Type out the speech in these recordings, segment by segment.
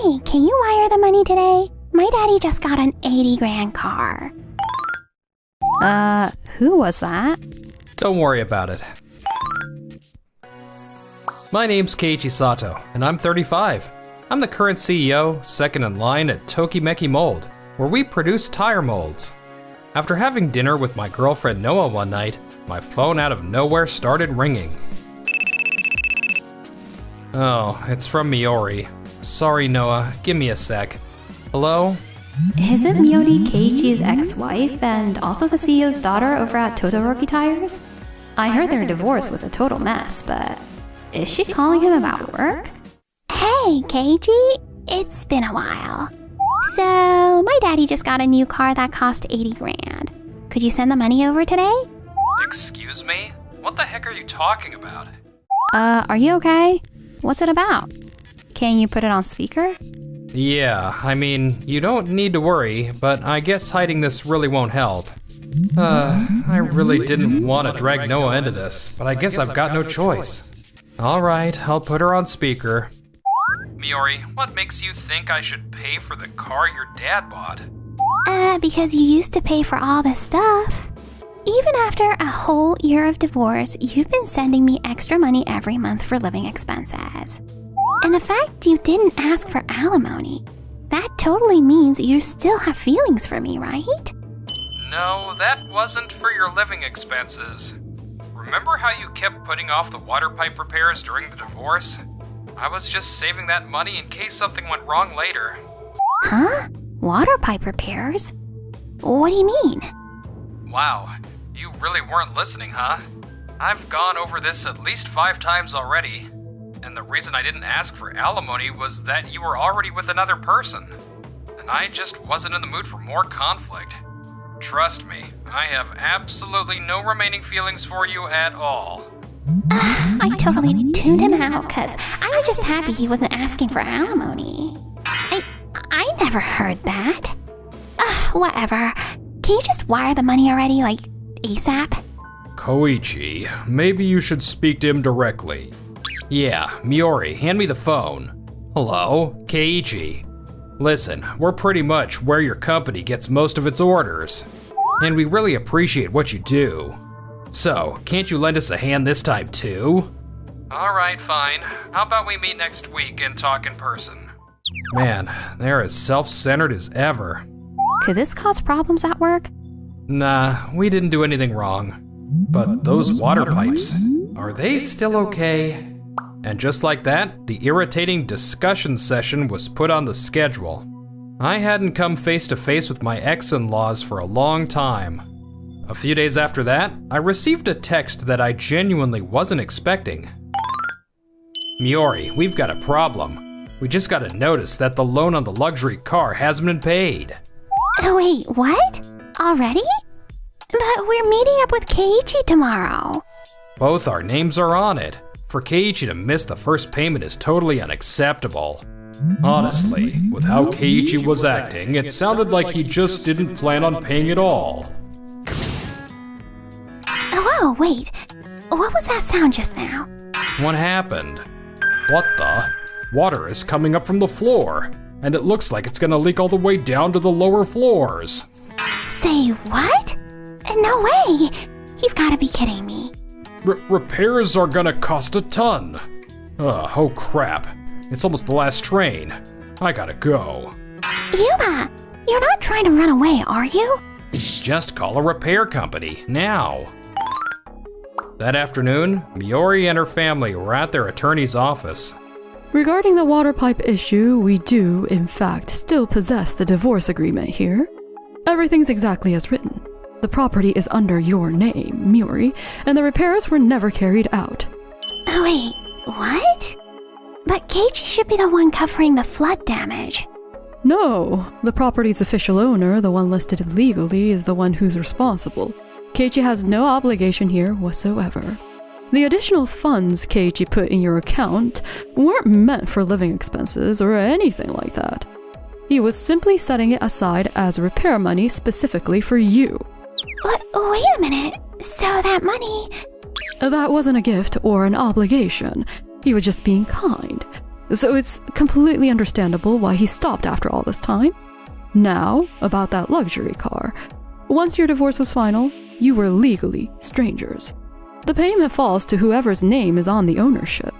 Hey, can you wire the money today? My daddy just got an 80 grand car. Who was that? Don't worry about it. My name's Keiichi Sato, and I'm 35. I'm the current CEO, second in line at Tokimeki Mold, where we produce tire molds. After having dinner with my girlfriend Noah one night, my phone out of nowhere started ringing. Oh, it's from Miori. Sorry, Noah, give me a sec. Hello? Isn't Miori Keiichi's ex-wife and also the CEO's daughter over at Todoroki Tires? I heard their divorce was a total mess, but is she calling him about work? Hey, Keiichi, it's been a while. So, my daddy just got a new car that cost 80 grand. Could you send the money over today? Excuse me? What the heck are you talking about? Are you okay? What's it about? Can you put it on speaker? Yeah, I mean, you don't need to worry, but I guess hiding this really won't help. I really didn't want to drag Noah into this, but I guess I've got no choice. Alright, I'll put her on speaker. Miori, what makes you think I should pay for the car your dad bought? Because you used to pay for all this stuff. Even after a whole year of divorce, you've been sending me extra money every month for living expenses. And the fact you didn't ask for alimony, that totally means you still have feelings for me, right? No, that wasn't for your living expenses. Remember how you kept putting off the water pipe repairs during the divorce? I was just saving that money in case something went wrong later. Huh? Water pipe repairs? What do you mean? Wow, you really weren't listening, huh? I've gone over this at least 5 times already. And the reason I didn't ask for alimony was that you were already with another person. And I just wasn't in the mood for more conflict. Trust me, I have absolutely no remaining feelings for you at all. I totally tuned him out because I was just happy he wasn't asking for alimony. I never heard that. Whatever. Can you just wire the money already, like, ASAP? Koichi, maybe you should speak to him directly. Yeah, Miori, hand me the phone. Hello, Keiichi. Listen, we're pretty much where your company gets most of its orders, and we really appreciate what you do. So, can't you lend us a hand this time too? Alright, fine. How about we meet next week and talk in person? Man, they're as self-centered as ever. Could this cause problems at work? Nah, we didn't do anything wrong. But those water pipes, are they still okay? And just like that, the irritating discussion session was put on the schedule. I hadn't come face to face with my ex-in-laws for a long time. A few days after that, I received a text that I genuinely wasn't expecting. Miori, we've got a problem. We just got a notice that the loan on the luxury car hasn't been paid. Wait, what? Already? But we're meeting up with Keiichi tomorrow. Both our names are on it. For Keiichi to miss the first payment is totally unacceptable. Honestly, with how Keiichi was acting, it sounded like he just didn't plan on paying it all. Whoa, wait. What was that sound just now? What happened? What the? Water is coming up from the floor, and it looks like it's gonna leak all the way down to the lower floors. Say what? No way! You've gotta be kidding me. Repairs are gonna cost a ton. Oh crap. It's almost the last train. I gotta go. Yuba, you're not trying to run away, are you? Just call a repair company, now. That afternoon, Miori and her family were at their attorney's office. Regarding the water pipe issue, we do, in fact, still possess the divorce agreement here. Everything's exactly as written. The property is under your name, Miori, and the repairs were never carried out. Wait, what? But Keiichi should be the one covering the flood damage. No, the property's official owner, the one listed legally, is the one who's responsible. Keiichi has no obligation here whatsoever. The additional funds Keiichi put in your account weren't meant for living expenses or anything like that. He was simply setting it aside as repair money specifically for you. Wait a minute. So that money... That wasn't a gift or an obligation. He was just being kind. So it's completely understandable why he stopped after all this time. Now, about that luxury car. Once your divorce was final, you were legally strangers. The payment falls to whoever's name is on the ownership.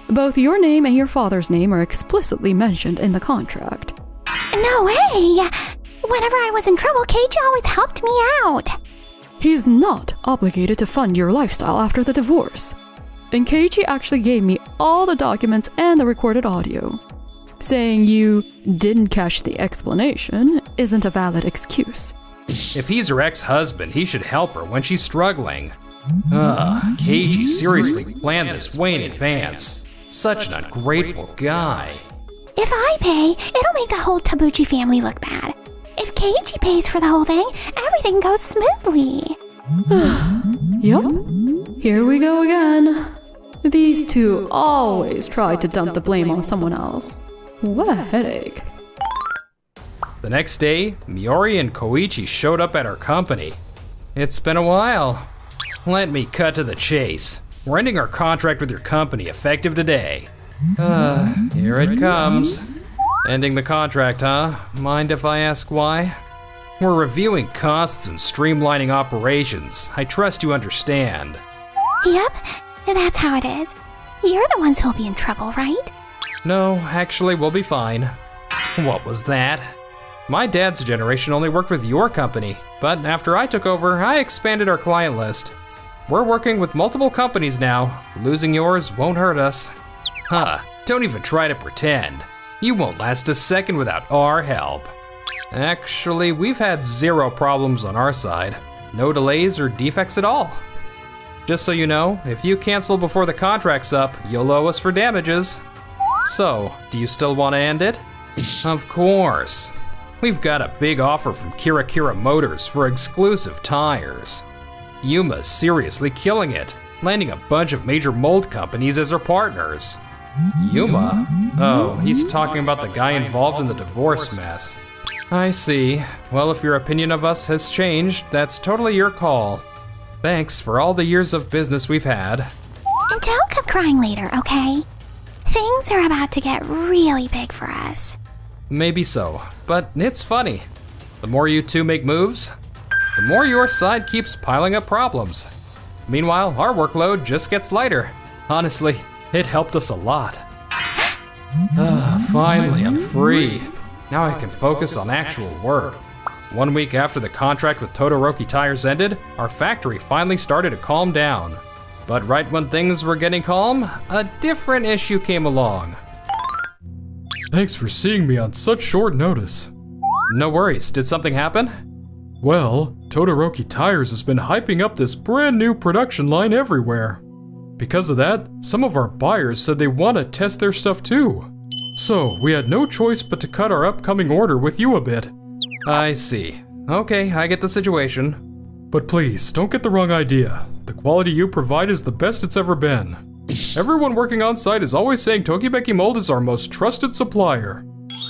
Both your name and your father's name are explicitly mentioned in the contract. No way! Whenever I was in trouble, Keiji always helped me out. He's not obligated to fund your lifestyle after the divorce. And Keiji actually gave me all the documents and the recorded audio. Saying you didn't catch the explanation isn't a valid excuse. If he's her ex-husband, he should help her when she's struggling. Keiji seriously planned this way in advance. Such an ungrateful guy. If I pay, it'll make the whole Tabuchi family look bad. If Keiji pays for the whole thing, everything goes smoothly. Yup. Here we go again. These two always try to dump the blame on someone else. What a headache. The next day, Miori and Koichi showed up at our company. It's been a while. Let me cut to the chase. We're ending our contract with your company effective today. Here it comes. Ending the contract, huh? Mind if I ask why? We're reviewing costs and streamlining operations. I trust you understand. Yep, that's how it is. You're the ones who'll be in trouble, right? No, actually, we'll be fine. What was that? My dad's generation only worked with your company, but after I took over, I expanded our client list. We're working with multiple companies now. Losing yours won't hurt us. Don't even try to pretend. You won't last a second without our help. Actually, we've had 0 problems on our side. No delays or defects at all. Just so you know, if you cancel before the contract's up, you'll owe us for damages. So, do you still want to end it? Of course. We've got a big offer from Kira Kira Motors for exclusive tires. Yuma's seriously killing it, landing a bunch of major mold companies as her partners. Yuma? Oh, he's talking about the guy involved in the divorce mess. I see. Well, if your opinion of us has changed, that's totally your call. Thanks for all the years of business we've had. And don't come crying later, okay? Things are about to get really big for us. Maybe so, but it's funny. The more you two make moves, the more your side keeps piling up problems. Meanwhile, our workload just gets lighter. Honestly, it helped us a lot. Finally, I'm free. Now I can focus on actual work. 1 week after the contract with Todoroki Tires ended, our factory finally started to calm down. But right when things were getting calm, a different issue came along. Thanks for seeing me on such short notice. No worries, did something happen? Well, Todoroki Tires has been hyping up this brand new production line everywhere. Because of that, some of our buyers said they want to test their stuff too. So, we had no choice but to cut our upcoming order with you a bit. I see. Okay, I get the situation. But please, don't get the wrong idea. The quality you provide is the best it's ever been. Everyone working on site is always saying Tokibeki Mold is our most trusted supplier.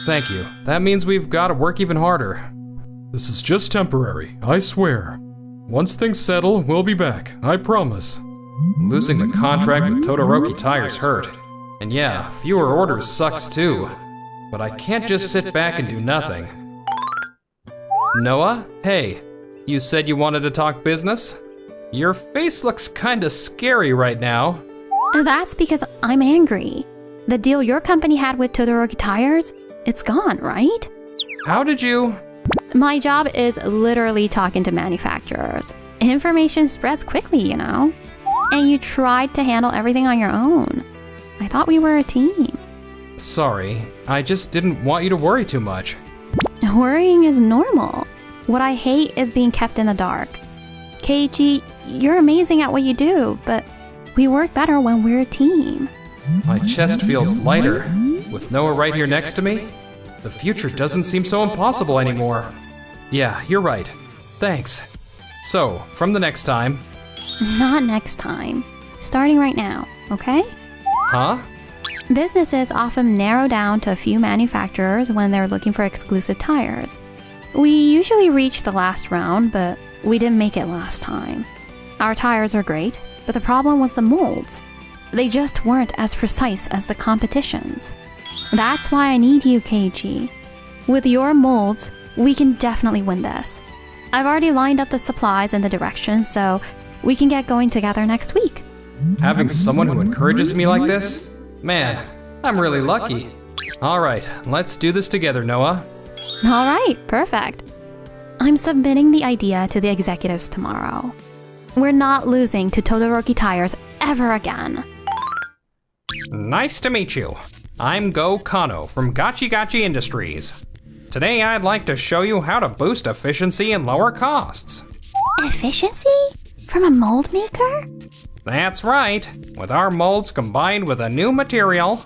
Thank you. That means we've got to work even harder. This is just temporary, I swear. Once things settle, we'll be back, I promise. Losing the contract with Todoroki Tires hurt. And yeah, fewer orders sucks too. But I can't just sit back and do nothing. Noah? Hey, you said you wanted to talk business? Your face looks kinda scary right now. That's because I'm angry. The deal your company had with Todoroki Tires, it's gone, right? How did you? My job is literally talking to manufacturers. Information spreads quickly, you know? And you tried to handle everything on your own. I thought we were a team. Sorry, I just didn't want you to worry too much. Worrying is normal. What I hate is being kept in the dark. Keiji, you're amazing at what you do, but we work better when we're a team. My chest feels lighter. With Noah right here next to me, the future doesn't seem so impossible anymore. Yeah, you're right. Thanks. So, from the next time... Not next time. Starting right now, okay? Huh? Businesses often narrow down to a few manufacturers when they're looking for exclusive tires. We usually reach the last round, but we didn't make it last time. Our tires are great, but the problem was the molds. They just weren't as precise as the competition's. That's why I need you, Keiichi. With your molds, we can definitely win this. I've already lined up the supplies and the direction, so we can get going together next week. Having someone who encourages me like this? Man, I'm really lucky. Alright, let's do this together, Noah. Alright, perfect. I'm submitting the idea to the executives tomorrow. We're not losing to Todoroki Tires ever again. Nice to meet you. I'm Go Kano from Gachi Gachi Industries. Today I'd like to show you how to boost efficiency and lower costs. Efficiency? From a mold maker? That's right. With our molds combined with a new material,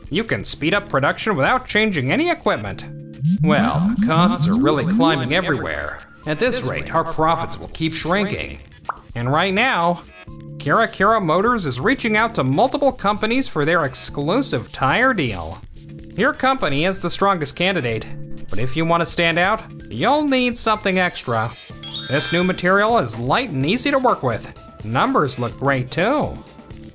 you can speed up production without changing any equipment. Well, costs are really climbing everywhere. At this rate, our profits will keep shrinking. And right now, Kira Motors is reaching out to multiple companies for their exclusive tire deal. Your company is the strongest candidate, but if you want to stand out, you'll need something extra. This new material is light and easy to work with. Numbers look great too.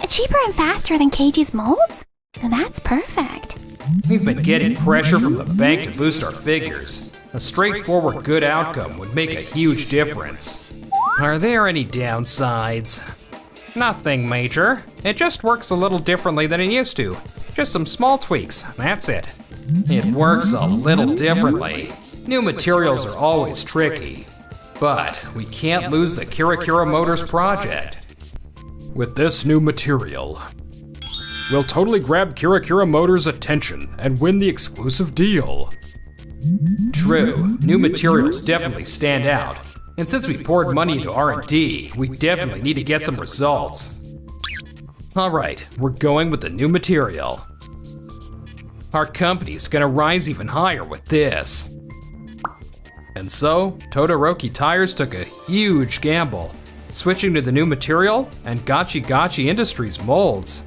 Cheaper and faster than Keiichi's molds? That's perfect. We've been getting pressure from the bank to boost our figures. A straightforward good outcome would make a huge difference. Are there any downsides? Nothing major. It just works a little differently than it used to. Just some small tweaks, that's it. It works a little differently. New materials are always tricky. But we can't lose the Kira Motors project. With this new material, we'll totally grab Kira Motors' attention and win the exclusive deal. True, new materials definitely stand out. And since we poured money into R&D, we definitely need to get some results. Alright, we're going with the new material. Our company's gonna rise even higher with this. And so, Todoroki Tires took a huge gamble, switching to the new material and Gachi Gachi Industries molds.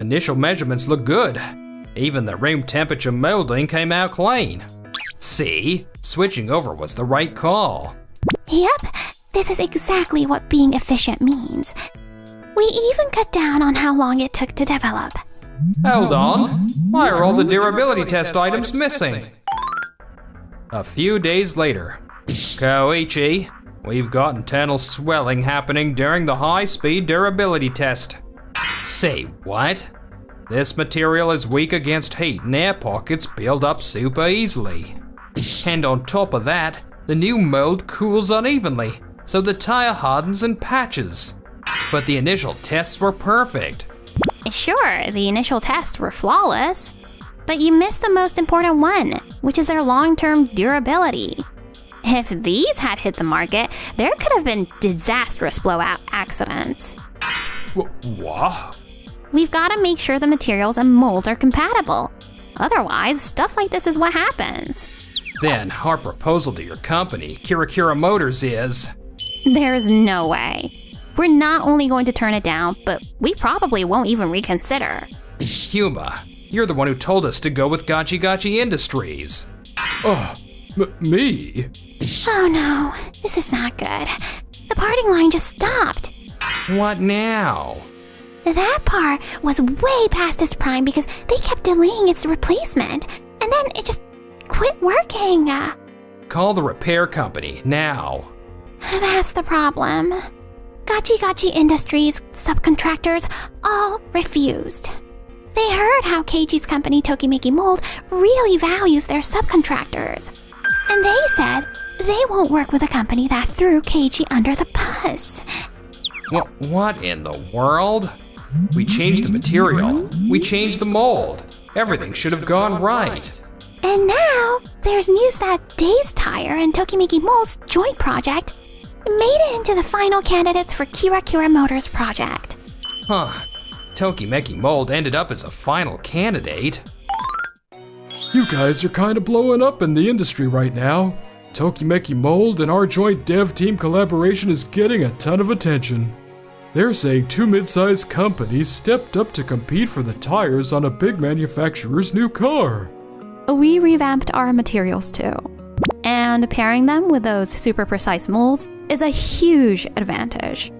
Initial measurements look good. Even the room temperature molding came out clean. See, switching over was the right call. Yep, this is exactly what being efficient means. We even cut down on how long it took to develop. Hold on, why are all the durability test items missing? A few days later, Koichi, we've got internal swelling happening during the high-speed durability test. Say what? This material is weak against heat and air pockets build up super easily. And on top of that, the new mold cools unevenly, so the tire hardens in patches. But the initial tests were perfect. Sure, the initial tests were flawless, but you missed the most important one, which is their long-term durability. If these had hit the market, there could have been disastrous blowout accidents. What? We've got to make sure the materials and molds are compatible. Otherwise, stuff like this is what happens. Then our proposal to your company, Kira Motors, is... There's no way. We're not only going to turn it down, but we probably won't even reconsider. Huma, you're the one who told us to go with Gachi Gachi Industries. Oh, me? Oh no, this is not good. The parting line just stopped. What now? That part was way past its prime because they kept delaying its replacement, and then it just quit working. Call the repair company, now. That's the problem. Gachi Gachi Industries subcontractors all refused. They heard how Keiichi's company Tokimeki Mold really values their subcontractors. And they said they won't work with a company that threw Keiichi under the bus. What in the world? We changed the material. We changed the mold. Everything should have gone right. And now, there's news that Days Tire and Tokimeki Mold's joint project made it into the final candidates for Kira Motors project. Huh. Tokimeki Mold ended up as a final candidate. You guys are kind of blowing up in the industry right now. Tokimeki Mold and our joint dev team collaboration is getting a ton of attention. They're saying two mid-sized companies stepped up to compete for the tires on a big manufacturer's new car. We revamped our materials too. And pairing them with those super precise molds is a huge advantage.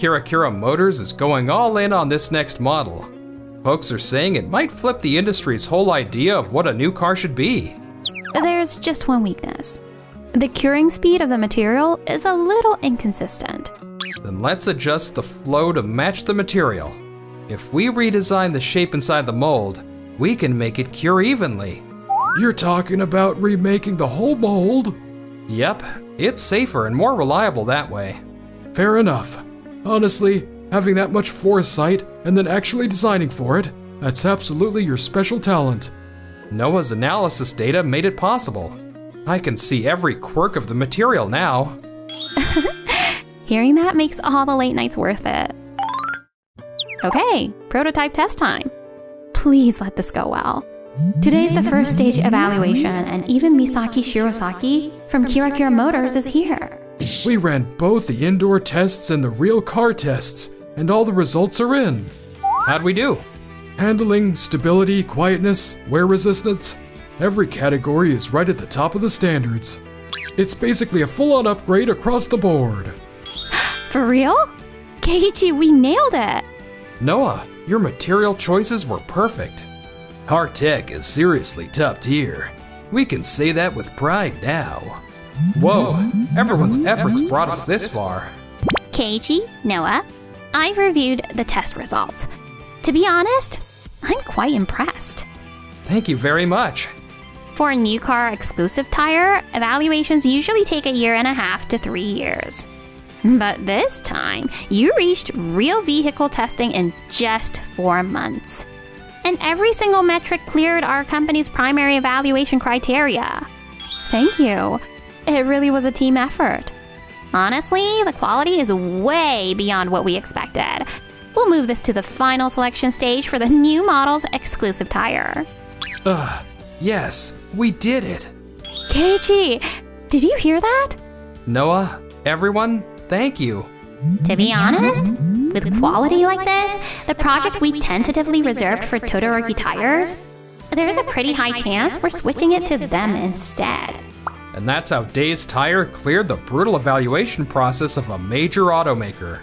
Kira Motors is going all in on this next model. Folks are saying it might flip the industry's whole idea of what a new car should be. There's just one weakness. The curing speed of the material is a little inconsistent. Then let's adjust the flow to match the material. If we redesign the shape inside the mold, we can make it cure evenly. You're talking about remaking the whole mold? Yep, it's safer and more reliable that way. Fair enough. Honestly, having that much foresight and then actually designing for it, that's absolutely your special talent. Noah's analysis data made it possible. I can see every quirk of the material now. Hearing that makes all the late nights worth it. Okay, prototype test time. Please let this go well. Today's the first stage evaluation, and even Misaki Shirosaki from Kira Motors is here. We ran both the indoor tests and the real car tests, and all the results are in. How'd we do? Handling, stability, quietness, wear resistance. Every category is right at the top of the standards. It's basically a full-on upgrade across the board. For real? Keiichi, we nailed it! Noah, your material choices were perfect. Our tech is seriously top tier. We can say that with pride now. Whoa, everyone's efforts brought us this far. Keiichi, Noah, I've reviewed the test results. To be honest, I'm quite impressed. Thank you very much. For a new car exclusive tire, evaluations usually take 1.5 to 3 years. But this time, you reached real vehicle testing in just 4 months. And every single metric cleared our company's primary evaluation criteria. Thank you. It really was a team effort. Honestly, the quality is way beyond what we expected. We'll move this to the final selection stage for the new model's exclusive tire. Yes, we did it. Keiichi, did you hear that? Noah, everyone, thank you. To be honest, with quality like this, the project we tentatively reserved for Todoroki tires, there's a pretty high chance we're switching it to them instead. And that's how Days Tire cleared the brutal evaluation process of a major automaker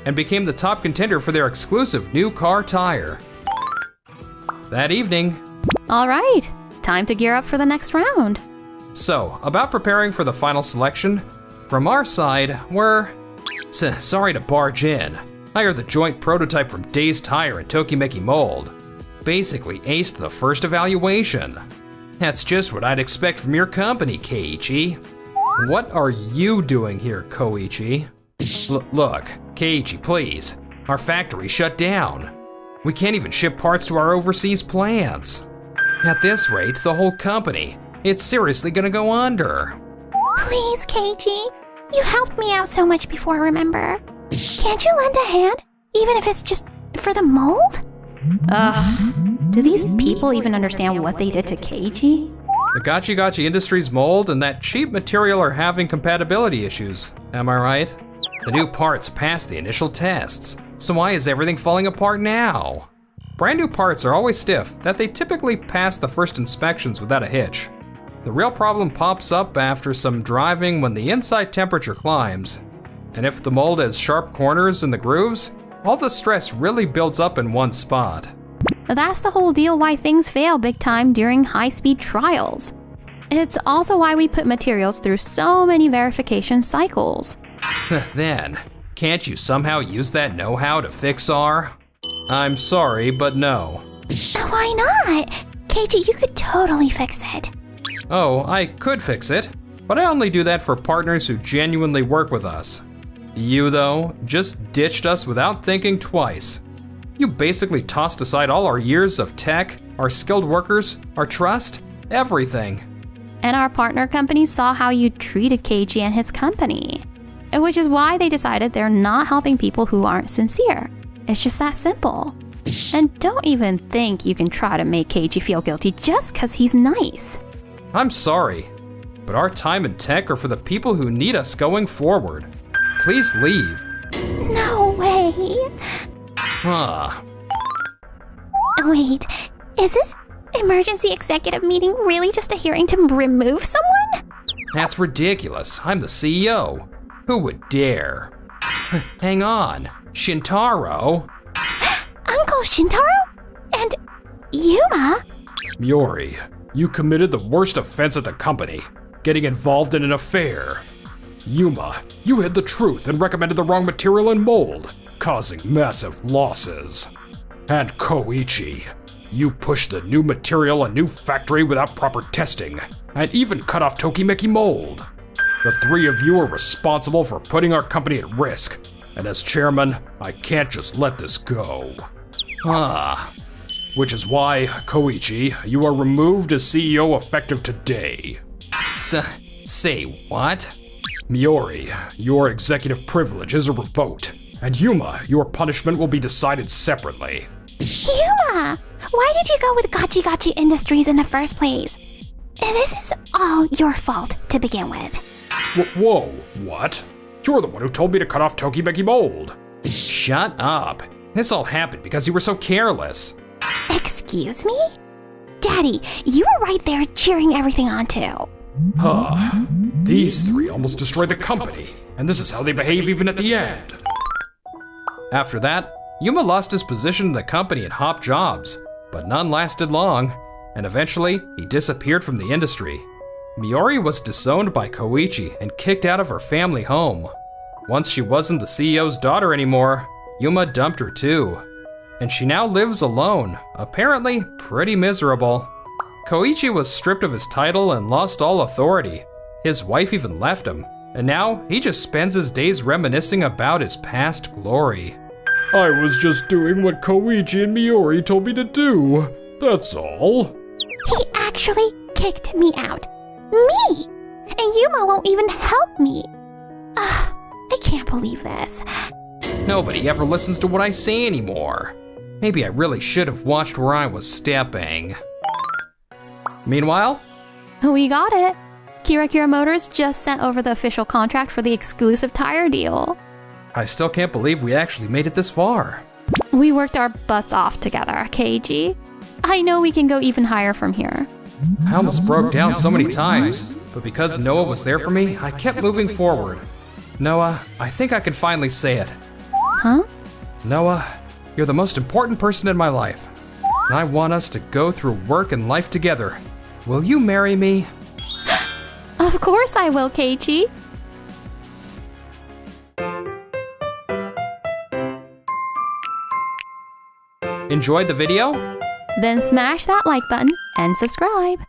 and became the top contender for their exclusive new car tire. That evening. All right, time to gear up for the next round. So, about preparing for the final selection, from our side, we're sorry to barge in. I heard the joint prototype from Days Tire and Tokimeki Mold basically aced the first evaluation. That's just what I'd expect from your company, Keiichi. What are you doing here, Koichi? Look, Keiichi, please. Our factory shut down. We can't even ship parts to our overseas plants. At this rate, the whole company, it's seriously gonna go under. Please, Keiichi. You helped me out so much before, remember? Can't you lend a hand? Even if it's just for the mold? Do these people even understand what they did to Keiichi? The Gachi Industries mold and that cheap material are having compatibility issues, am I right? The new parts passed the initial tests, so why is everything falling apart now? Brand new parts are always stiff, that they typically pass the first inspections without a hitch. The real problem pops up after some driving when the inside temperature climbs. And if the mold has sharp corners in the grooves, all the stress really builds up in one spot. That's the whole deal why things fail big time during high-speed trials. It's also why we put materials through so many verification cycles. Then, can't you somehow use that know-how to fix our? I'm sorry, but no. Why not? Keiichi, you could totally fix it. Oh, I could fix it, but I only do that for partners who genuinely work with us. You, though, just ditched us without thinking twice. You basically tossed aside all our years of tech, our skilled workers, our trust, everything. And our partner companies saw how you treated Keiichi and his company, which is why they decided they're not helping people who aren't sincere. It's just that simple. And don't even think you can try to make Keiichi feel guilty just because he's nice. I'm sorry, but our time and tech are for the people who need us going forward. Please leave. No way. Wait, is this emergency executive meeting really just a hearing to remove someone? That's ridiculous. I'm the CEO. Who would dare? Hang on. Shintaro? Uncle Shintaro? And Yuma? Miori, you committed the worst offense at the company, getting involved in an affair. Yuma, you hid the truth and recommended the wrong material and mold, causing massive losses. And Koichi, you pushed the new material and new factory without proper testing, and even cut off Tokimeki mold. The three of you are responsible for putting our company at risk, and as chairman, I can't just let this go. Which is why, Koichi, you are removed as CEO effective today. Say what? Miori, your executive privileges are revoked, and Yuma, your punishment will be decided separately. Yuma! Why did you go with Gachi Gachi Industries in the first place? This is all your fault to begin with. Whoa, what? You're the one who told me to cut off Tokimeki mold. Shut up. This all happened because you were so careless. Excuse me? Daddy, you were right there cheering everything on too. These three almost destroyed the company, and this is how they behave even at the end. After that, Yuma lost his position in the company and hopped jobs, but none lasted long, and eventually he disappeared from the industry. Miori was disowned by Koichi and kicked out of her family home. Once she wasn't the CEO's daughter anymore, Yuma dumped her too, and she now lives alone, apparently pretty miserable. Koichi was stripped of his title and lost all authority. His wife even left him, and now he just spends his days reminiscing about his past glory. I was just doing what Koichi and Miori told me to do, that's all. He actually kicked me out. Me! And Yuma won't even help me. I can't believe this. Nobody ever listens to what I say anymore. Maybe I really should have watched where I was stepping. Meanwhile, We got it. Kira Motors just sent over the official contract for the exclusive tire deal. I still can't believe we actually made it this far. We worked our butts off together, KG. I know we can go even higher from here. I almost broke down so many times, but because Noah was there for me, I kept moving forward. Noah, I think I can finally say it. Huh? Noah, you're the most important person in my life, and I want us to go through work and life together. Will you marry me? Of course I will, KG. Enjoyed the video? Then smash that like button and subscribe.